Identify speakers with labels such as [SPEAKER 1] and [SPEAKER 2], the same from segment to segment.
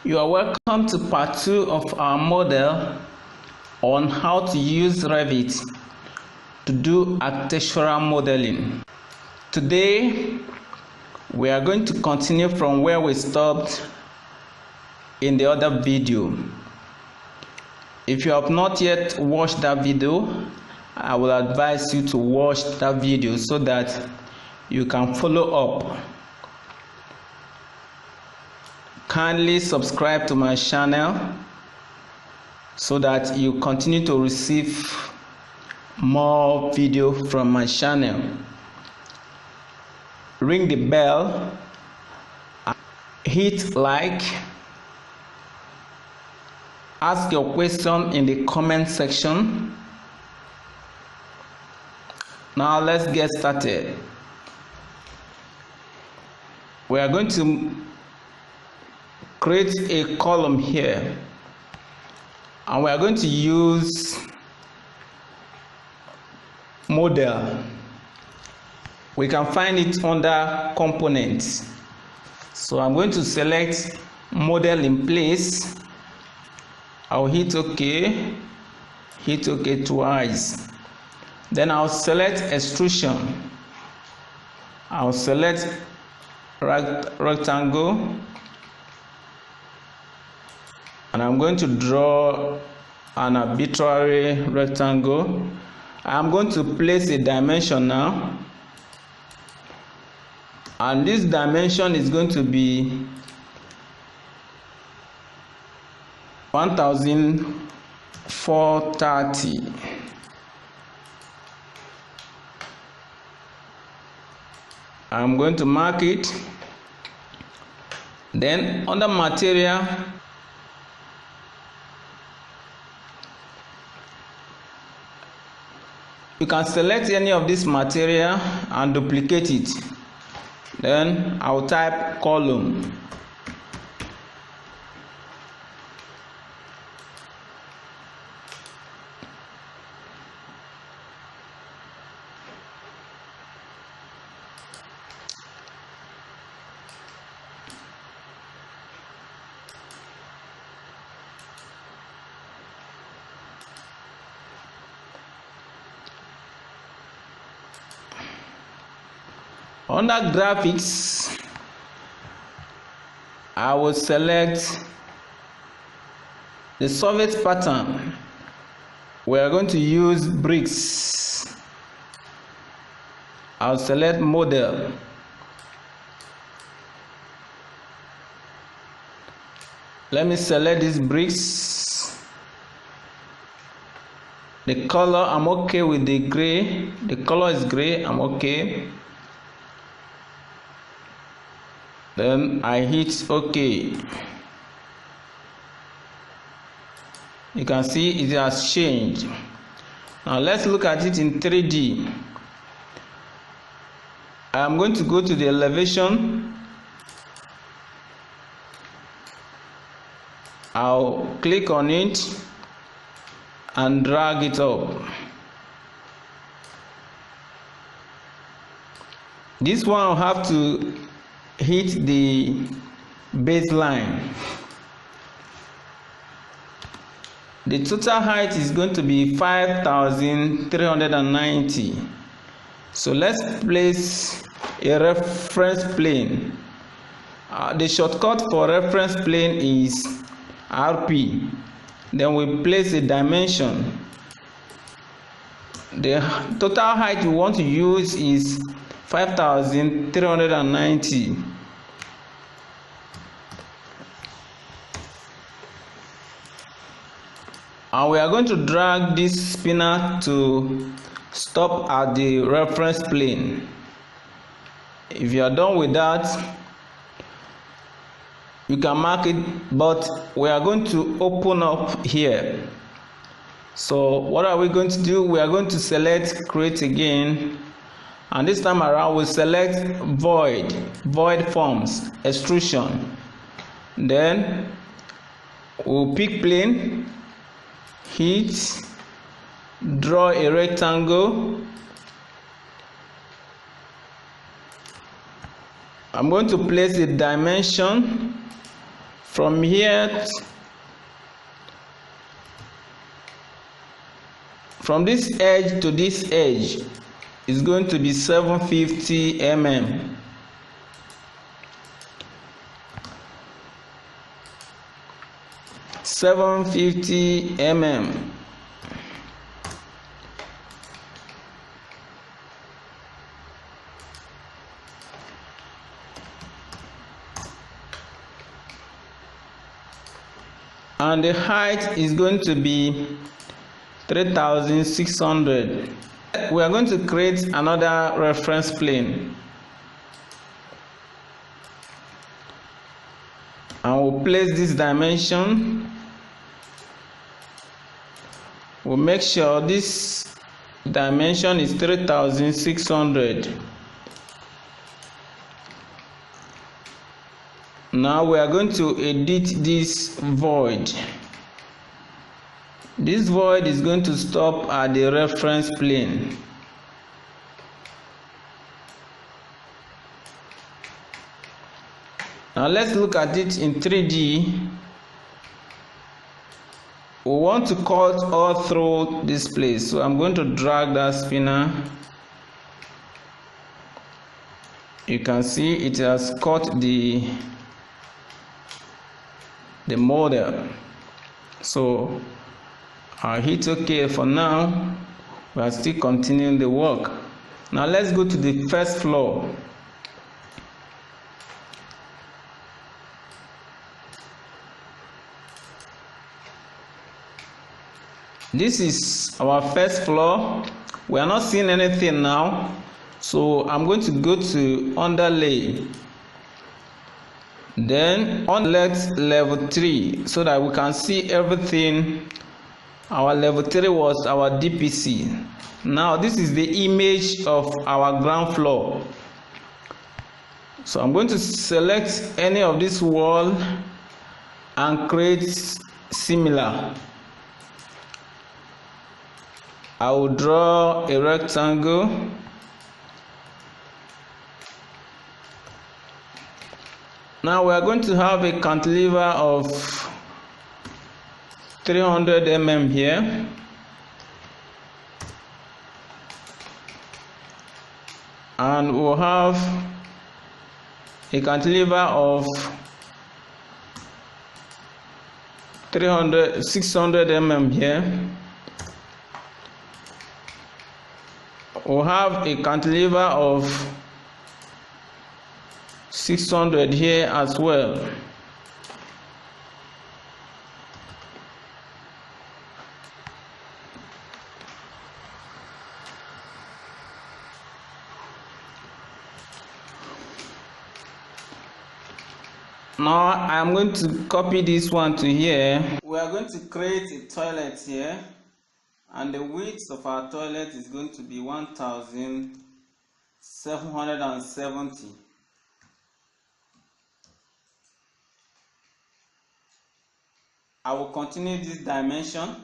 [SPEAKER 1] You are welcome to part 2 of our model on how to use Revit to do architectural modeling. Today, we are going to continue from where we stopped in the other video. If you have not yet watched that video, I will advise you to watch that video so that you can follow up. Kindly subscribe to my channel so that you continue to receive more video from my channel. Ring the bell, hit like, ask your question in the comment section. Now let's get started. We are going to create a column here, and we are going to use model. We can find it under components. So I'm going to select model in place. I'll hit OK twice. Then I'll select extrusion. I'll select rectangle, and I'm going to draw an arbitrary rectangle. I'm going to place a dimension now, and this dimension is going to be 1430. I'm going to mark it. Then under material, you can select any of this material and duplicate it. Then I'll type column. Under graphics, I will select the surface pattern. We are going to use bricks. I'll select model. Let me select these bricks. The color, I'm okay with the gray. The color is gray, I'm okay. Then I hit OK. You can see it has changed. Now let's look at it in 3D. I'm going to go to the elevation. I'll click on it and drag it up. This one will have to hit the baseline. The total height is going to be 5,390. So let's place a reference plane. The shortcut for reference plane is RP. Then we place a dimension. The total height we want to use is 5,390. And we are going to drag this spinner to stop at the reference plane. If you are done with that, you can mark it, but we are going to open up here. So what are we going to do? We are going to select create again, and this time around we select void forms, extrusion. Then we'll pick plane, hit, draw a rectangle. I'm going to place a dimension From here, from this edge to this edge is going to be 750 mm. And the height is going to be 3600. We are going to create another reference plane, and we'll place this dimension. We'll make sure this dimension is 3600. Now we are going to edit this void. This void is going to stop at the reference plane. Now let's look at it in 3D. We want to cut all through this place, so I'm going to drag that spinner. You can see it has cut the model. So I'll hit OK for now. We are still continuing the work. Now let's go to the first floor. This is our first floor. We are not seeing anything now, so I'm going to go to underlay, then select level 3 so that we can see everything. Our level 3 was our DPC. Now this is the image of our ground floor. So I'm going to select any of this wall and create similar. I will draw a rectangle. Now we are going to have a cantilever of 300 mm here. And we'll have a cantilever of 600 mm here. We'll have a cantilever of 600 here as well. Now I'm going to copy this one to here. We are going to create a toilet here, and the width of our toilet is going to be 1770. I will continue this dimension.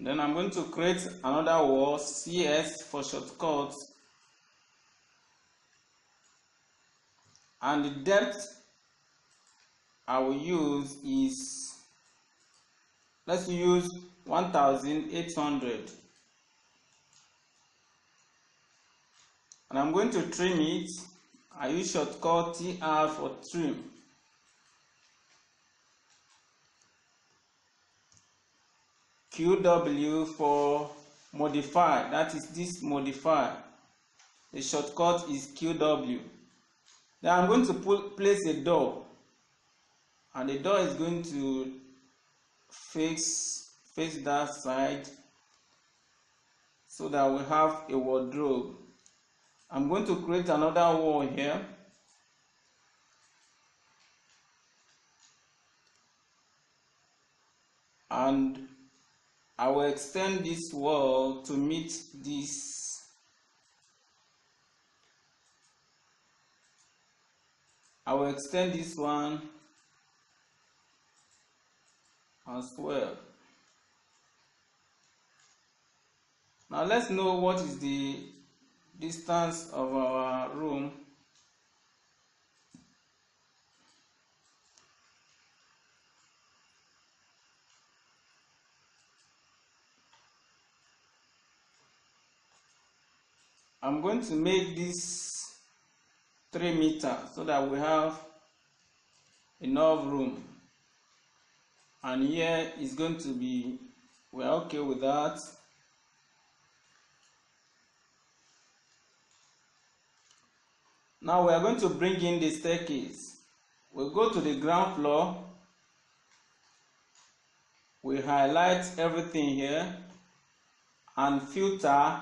[SPEAKER 1] Then I'm going to create another wall, CS for shortcuts. And the depth I will use is, let's use 1800. And I'm going to trim it. I use shortcut TR for trim. QW for modify, that is this modify. The shortcut is QW. Then I'm going to place a door, and the door is going to face that side so that we have a wardrobe. I'm going to create another wall here. And I will extend this wall to meet this. I will extend this one as well. Now let's know what is the distance of our room. I'm going to make this 3 meters so that we have enough room, and here is going to be, we're okay with that. Now we are going to bring in the staircase. We'll go to the ground floor, we highlight everything here and filter,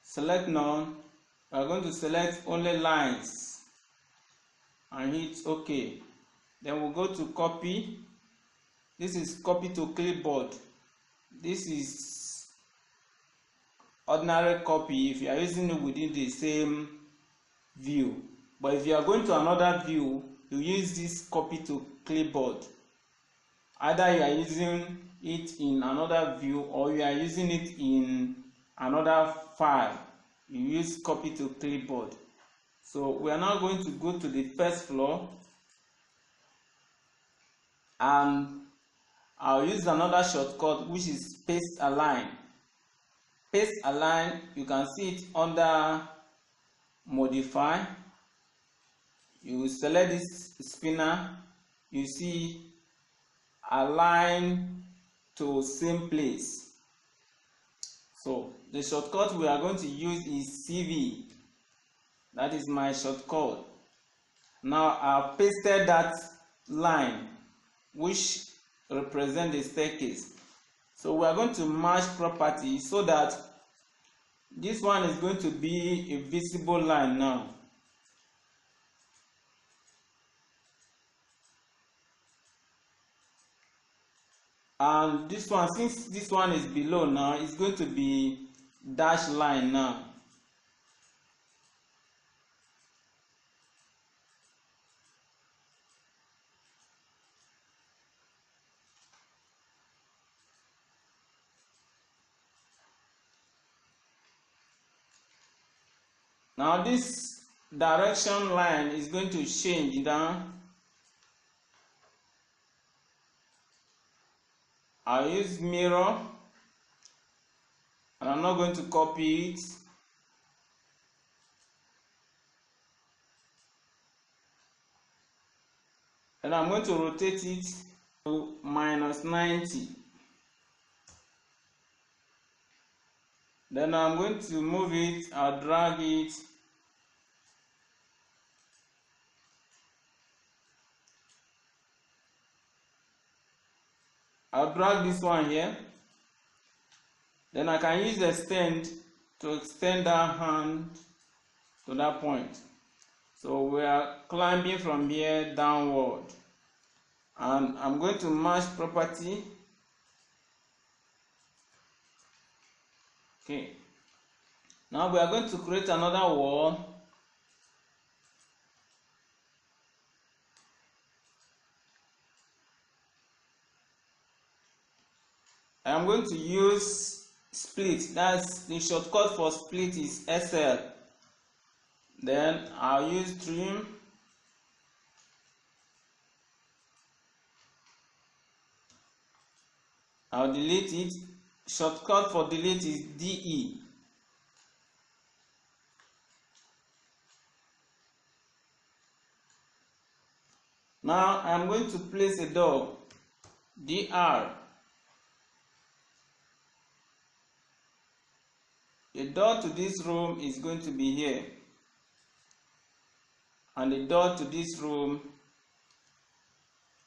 [SPEAKER 1] select none. We are going to select only lines and hit OK. Then we'll go to copy. This is copy to clipboard. This is ordinary copy if you are using it within the same view. But if you are going to another view, you use this copy to clipboard. Either you are using it in another view or you are using it in another file, you use copy to clipboard. So we are now going to go to the first floor, and I'll use another shortcut which is paste align. Paste align, you can see it under modify. You select this spinner, you see align to same place. So the shortcut we are going to use is CV. That is my shortcut. Now I've pasted that line which represent the staircase. So we are going to match property so that this one is going to be a visible line now. And this one, since this one is below now, it's going to be dash line now. Now this direction line is going to change down. I'll use mirror, and I'm not going to copy it. And I'm going to rotate it to -90. Then I'm going to move it, I'll drag it. I'll drag this one here. Then I can use extend to extend that hand to that point. So we are climbing from here downward. And I'm going to match property. Okay. Now we are going to create another wall. I'm going to use split. That's the shortcut for split is SL. Then I'll use trim. I'll delete it. Shortcut for delete is DE. Now I'm going to place a door. DR. The door to this room is going to be here, and the door to this room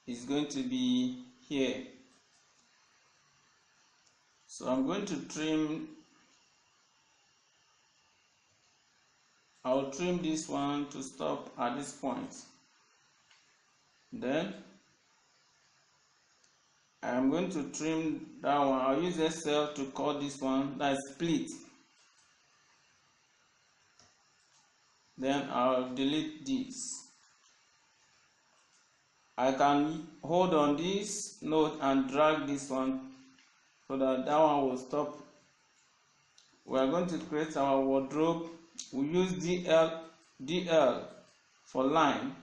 [SPEAKER 1] is going to be here. So I'm going to trim. I'll trim this one to stop at this point. Then I'm going to trim that one. I'll use SL to call this one, that's split. Then I'll delete this. I can hold on this node and drag this one so that that one will stop we are going to create our wardrobe. We use DL for line,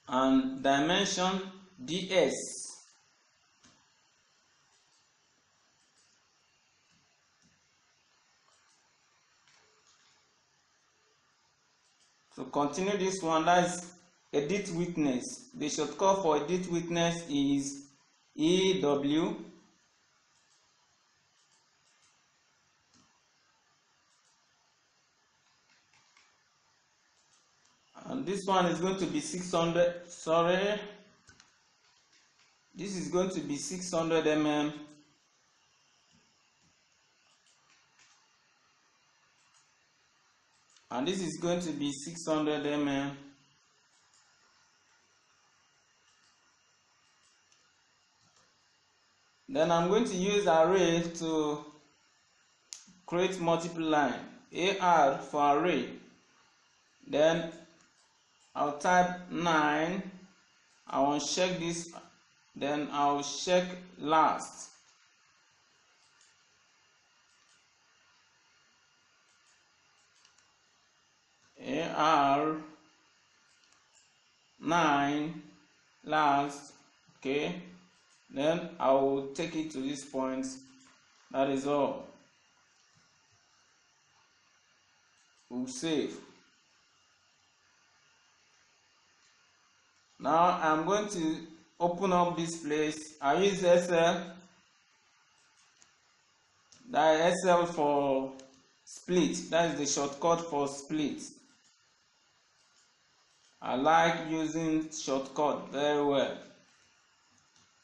[SPEAKER 1] and dimension DS. To continue this one, that's edit witness. The shortcut for edit witness is EW. And this one is going to be 600. Sorry, this is going to be 600 mm. And this is going to be 600 mm. Then I'm going to use array to create multiple line. AR for array. Then I'll type 9. I will check this. Then I'll check last. AR 9 last. Okay, then I will take it to this point. That is all. We'll save. Now I'm going to open up this place. I use SL. That is SL for split. That is the shortcut for split. I like using shortcut very well.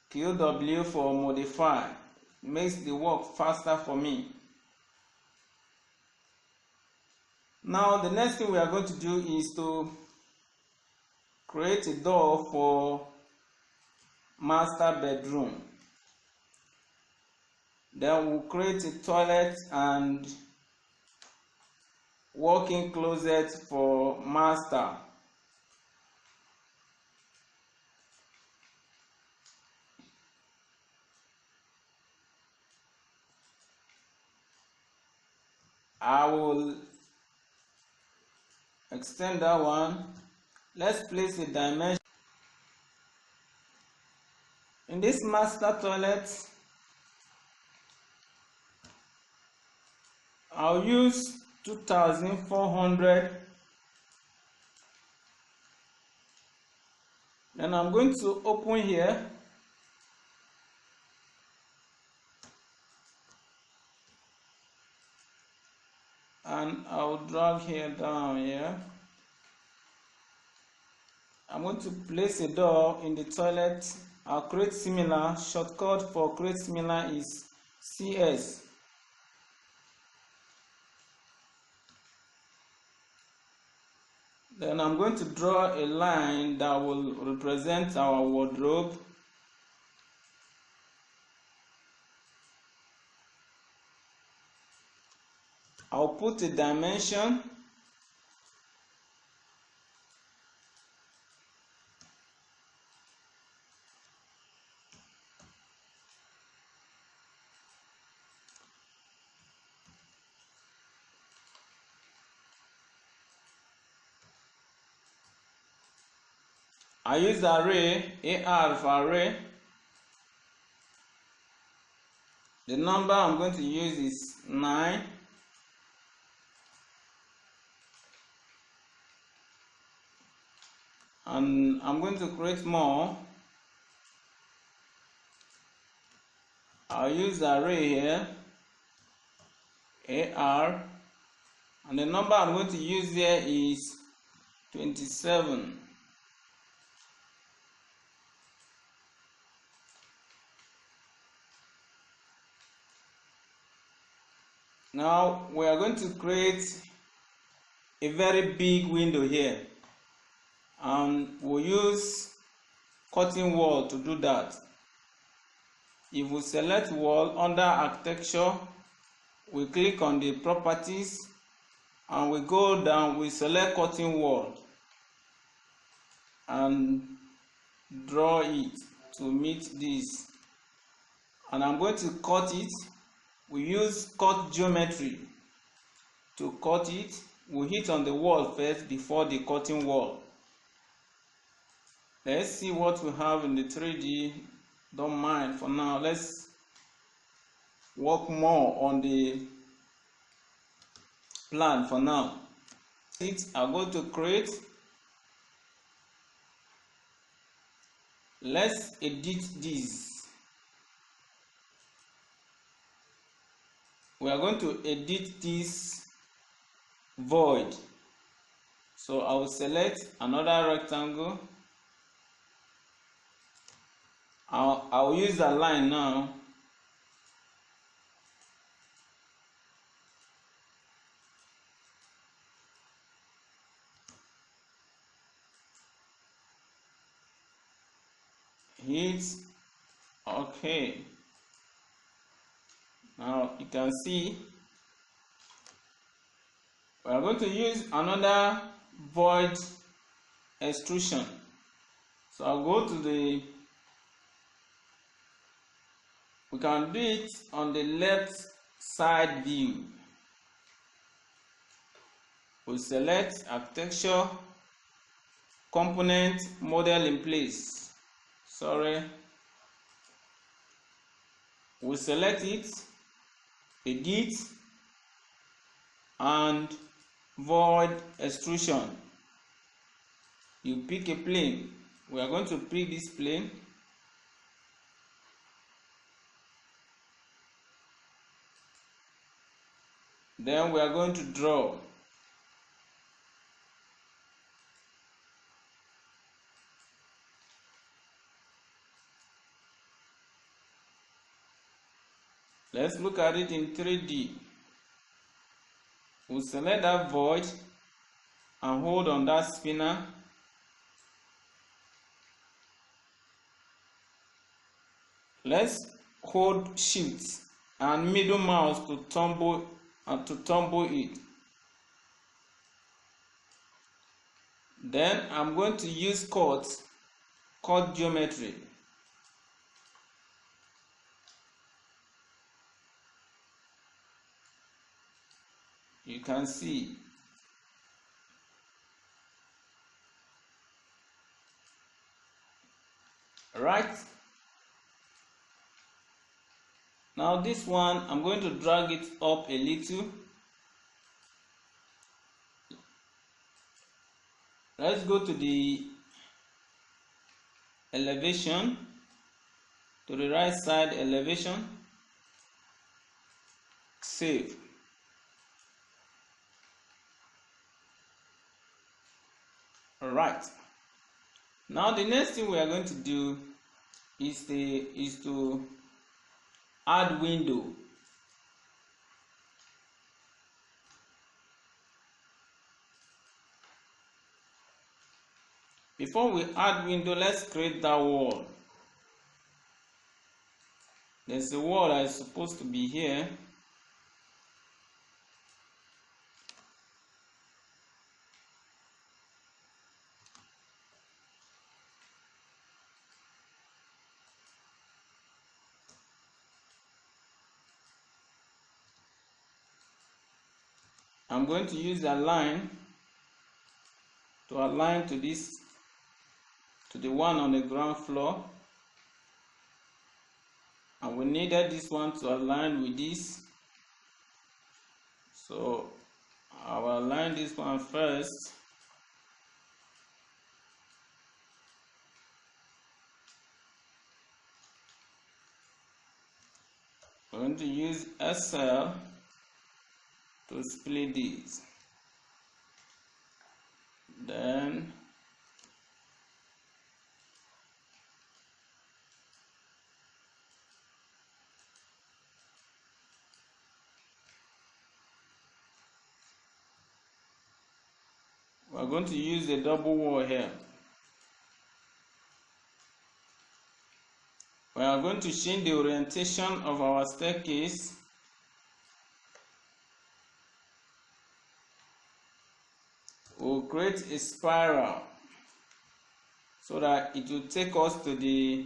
[SPEAKER 1] QW for modify. It makes the work faster for me. Now the next thing we are going to do is to create a door for master bedroom. Then we'll create a toilet and walk-in closet for master. I will extend that one. Let's place a dimension. In this master toilet, I'll use 2400. Then I'm going to open here. And I'll drag here down here. I'm going to place a door in the toilet. I'll create similar. Shortcut for create similar is CS. Then I'm going to draw a line that will represent our wardrobe. I'll put a dimension. I use array, AR for array. The number I'm going to use is 9. And I'm going to create more. I'll use array here, AR, and the number I'm going to use here is 27. Now we are going to create a very big window here, and we'll use curtain wall to do that. If we select wall under architecture, we click on the properties and we go down, we select curtain wall and draw it to meet this, and I'm going to cut it. We use cut geometry to cut it. We hit on the wall first before the cutting wall. Let's see what we have in the 3D. Don't mind for now. Let's work more on the plan for now. I'll go to create. Let's edit this. We are going to edit this void. So I will select another rectangle. I'll use a line now. Hit OK. Now you can see we are going to use another void extrusion. So I'll go to the, we can do it on the left side view. We'll select architecture, component, model in place. We'll select it, edit, and void extrusion. You pick a plane. We are going to pick this plane. Then we are going to draw. Let's look at it in 3D. We'll select that void and hold on that spinner. Let's hold Shift and middle mouse to tumble it. Then I'm going to use cut geometry. You can see. Right. Now this one, I'm going to drag it up a little. Let's go to the elevation, to the right side elevation. Save. Alright. Now the next thing we are going to do is to add window. Before we add window, let's create that wall. There's a wall that is supposed to be here. I'm going to use a line to align to this, to the one on the ground floor, and we needed this one to align with this, so I will align this one first. I'm going to use SL to split these. Then we're going to use a double wall here. We are going to change the orientation of our staircase. We'll create a spiral so that it will take us to the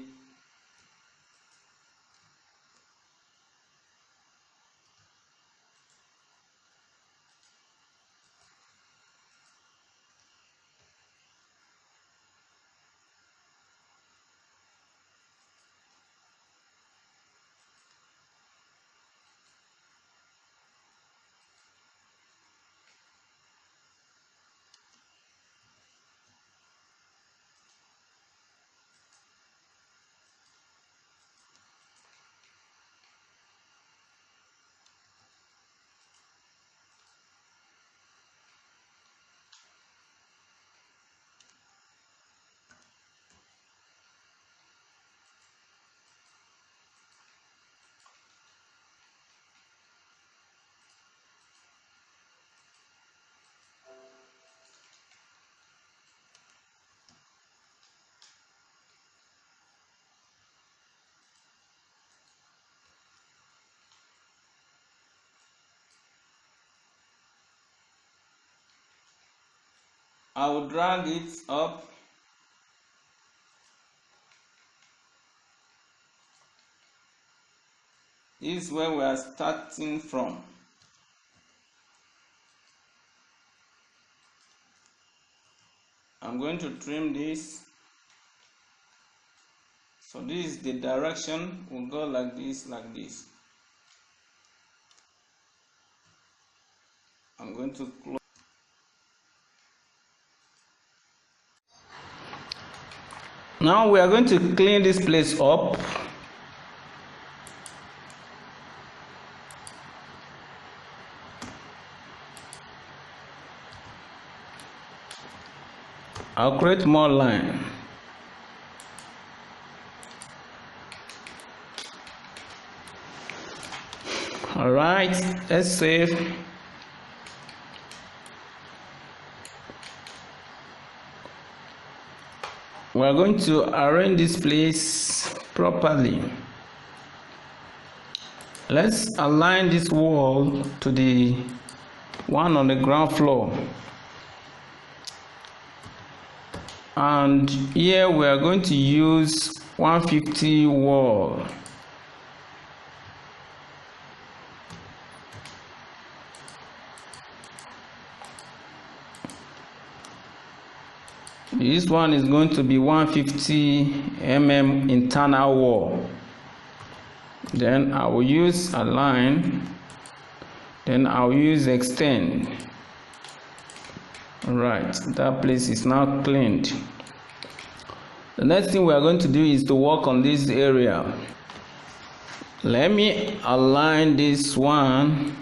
[SPEAKER 1] I will drag it up. This is where we are starting from. I'm going to trim this. So this is the direction. We'll go like this, like this. I'm going to close. Now we are going to clean this place up. I'll create more line. All right, let's save. We are going to arrange this place properly. Let's align this wall to the one on the ground floor. And here we are going to use 150 wall. This one is going to be 150 mm internal wall. Then I will use align. Then I'll use extend. Alright, that place is now cleaned. The next thing we are going to do is to work on this area. Let me align this one.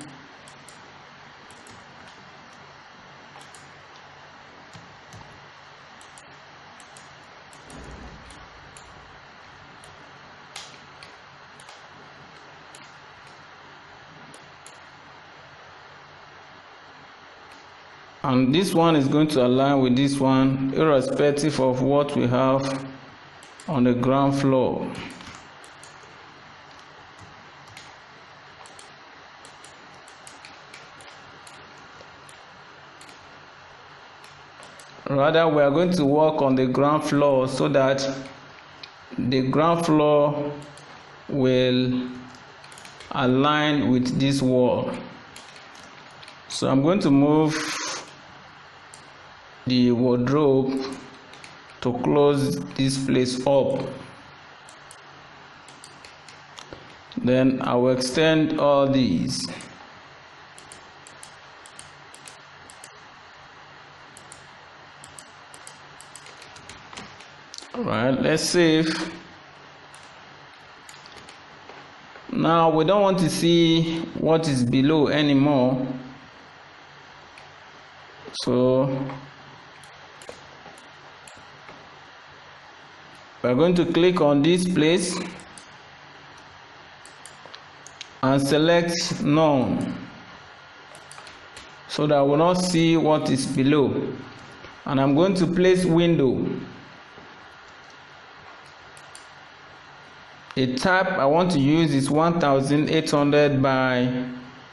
[SPEAKER 1] And this one is going to align with this one, irrespective of what we have on the ground floor. Rather, we are going to work on the ground floor so that the ground floor will align with this wall. So I'm going to move the wardrobe to close this place up. Then I will extend all these. Alright, let's save. Now we don't want to see what is below anymore. So we're going to click on this place and select none so that I will not see what is below. And I'm going to place window. The type I want to use is 1800 by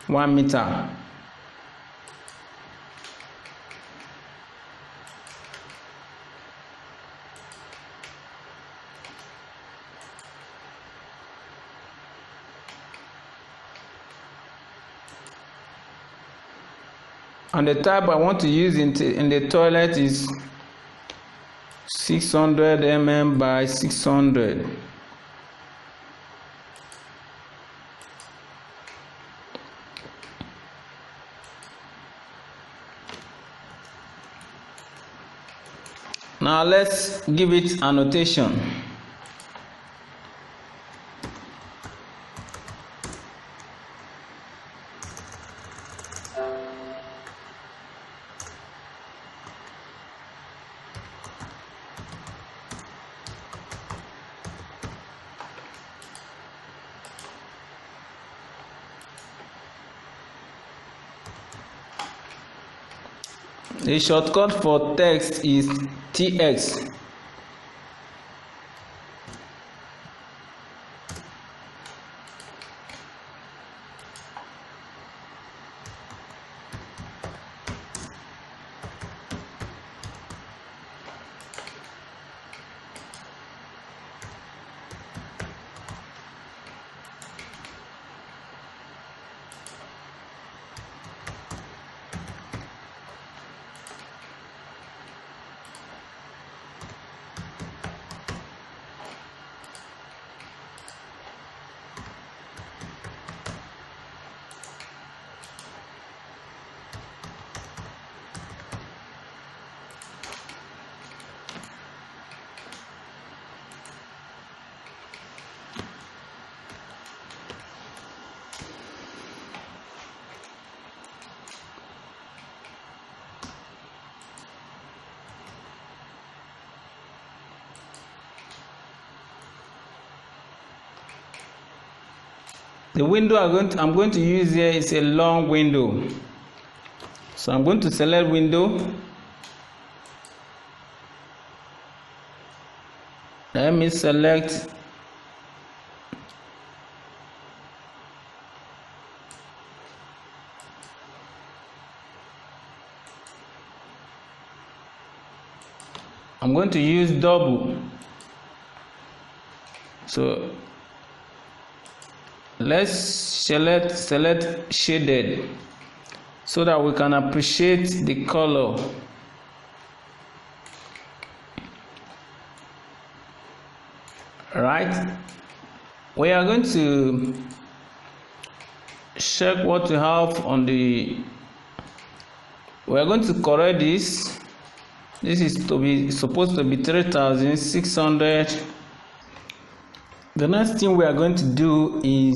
[SPEAKER 1] 1 meter. And the type I want to use in the toilet is 600 mm by 600. Now let's give it annotation. The shortcut for text is TX. The window I'm going to use here is a long window. So I'm going to select window. Let me select I'm going to use double. So let's select shaded so that we can appreciate the color. Right, we are going to check what we have on the. We are going to correct this. This is supposed to be 3,600. The next thing we are going to do is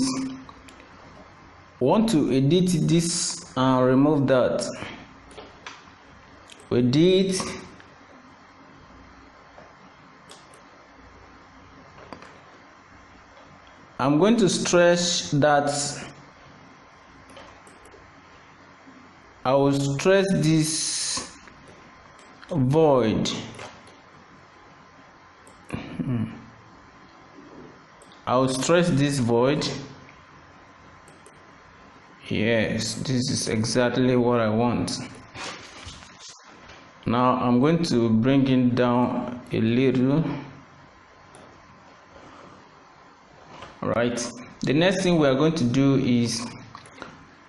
[SPEAKER 1] want to edit this and remove that. Edit. I'm going to stretch that. I will stretch this void. I will stretch this void. Yes, this is exactly what I want. Now I'm going to bring it down a little. Right, the next thing we are going to do is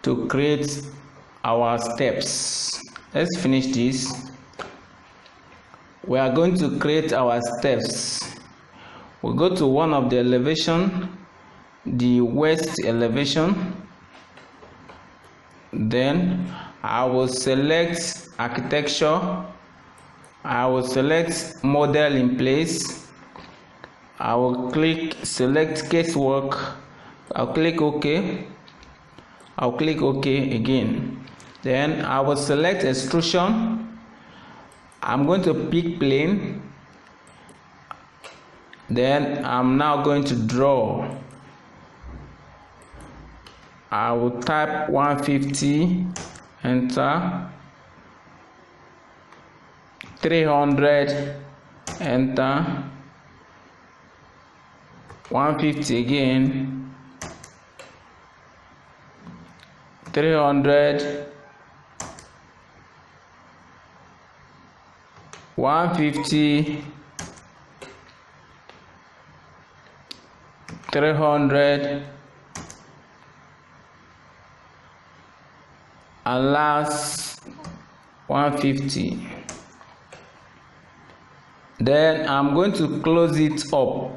[SPEAKER 1] to create our steps. Let's finish this. We are going to create our steps. We go to one of the elevation, the west elevation. Then I will select architecture. I will select model in place. I will click select casework. I'll click OK. I'll click OK again. Then I will select extrusion. I'm going to pick plane. Then I'm now going to draw. I will type 150, enter. 300, enter. 150 again. 300. 150. 300. And last 150. Then I'm going to close it up.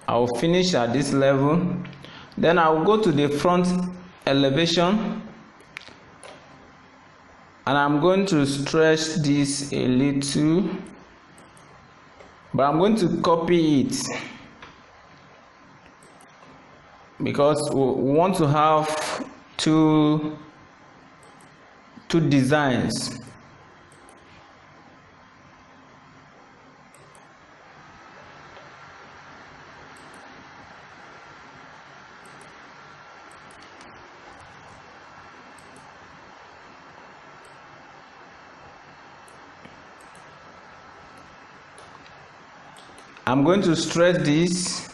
[SPEAKER 1] I will finish at this level. Then I will go to the front elevation and I'm going to stretch this a little, but I'm going to copy it because we want to have two designs. I'm going to stretch this.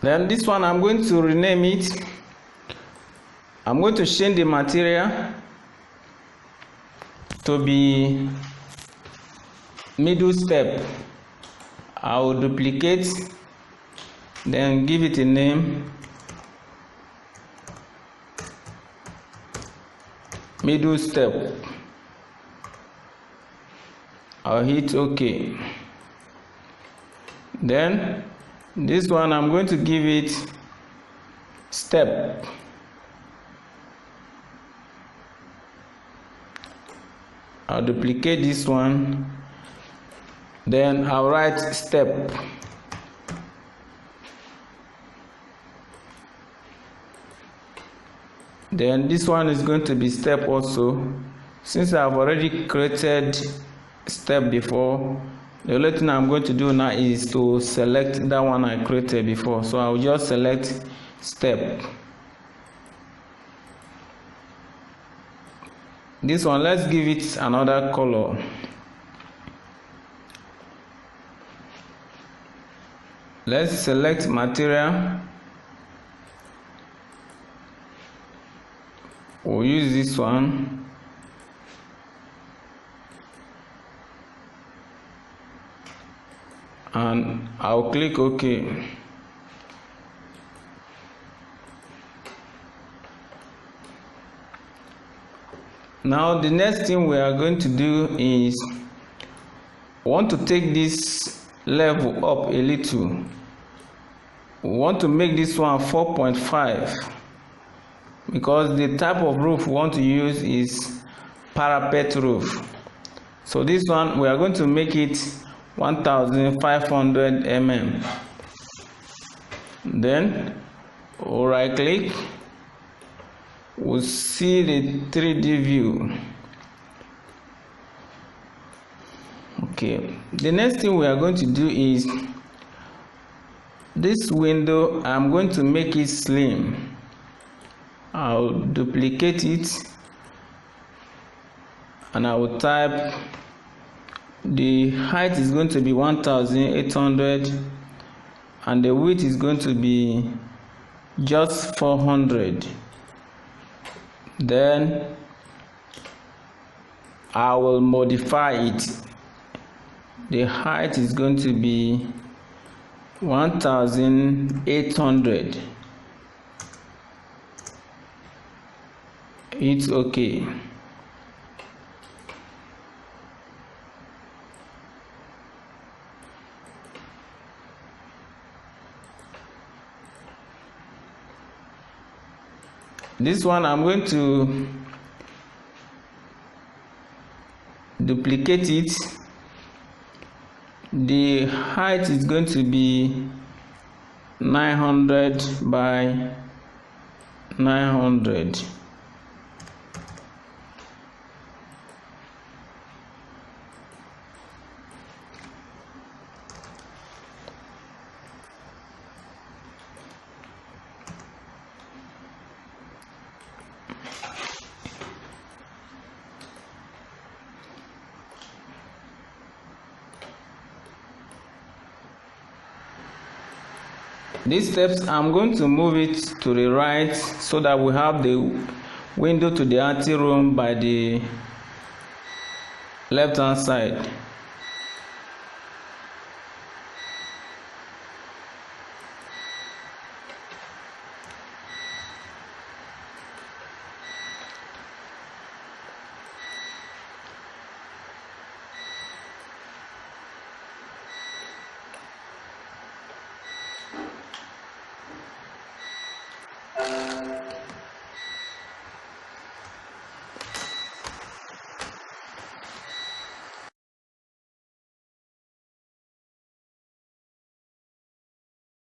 [SPEAKER 1] Then this one I'm going to rename it. I'm going to change the material to be middle step. I will duplicate, then give it a name, middle step. I'll hit OK. Then this one I'm going to give it step. I'll duplicate this one, Then I'll write step. Then this one is going to be step also. Since I've already created step before, the only thing I'm going to do now is to select that one I created before. So I'll just select step. This one, let's give it another color. Let's select material. We'll use this one. And I'll click OK. Now the next thing we are going to do is we want to take this level up a little. We want to make this one 4.5 because the type of roof we want to use is parapet roof. So this one we are going to make it 1500 mm. Then we'll right click. We'll see the 3D view. Okay, the next thing we are going to do is this window, I'm going to make it slim. I'll duplicate it and I will type, the height is going to be 1800 and the width is going to be just 400. Then I will modify it. The height is going to be 1800. It's okay. This one I'm going to duplicate it. The height is going to be 900 by 900. These steps, I'm going to move it to the right so that we have the window to the ante room by the left hand side.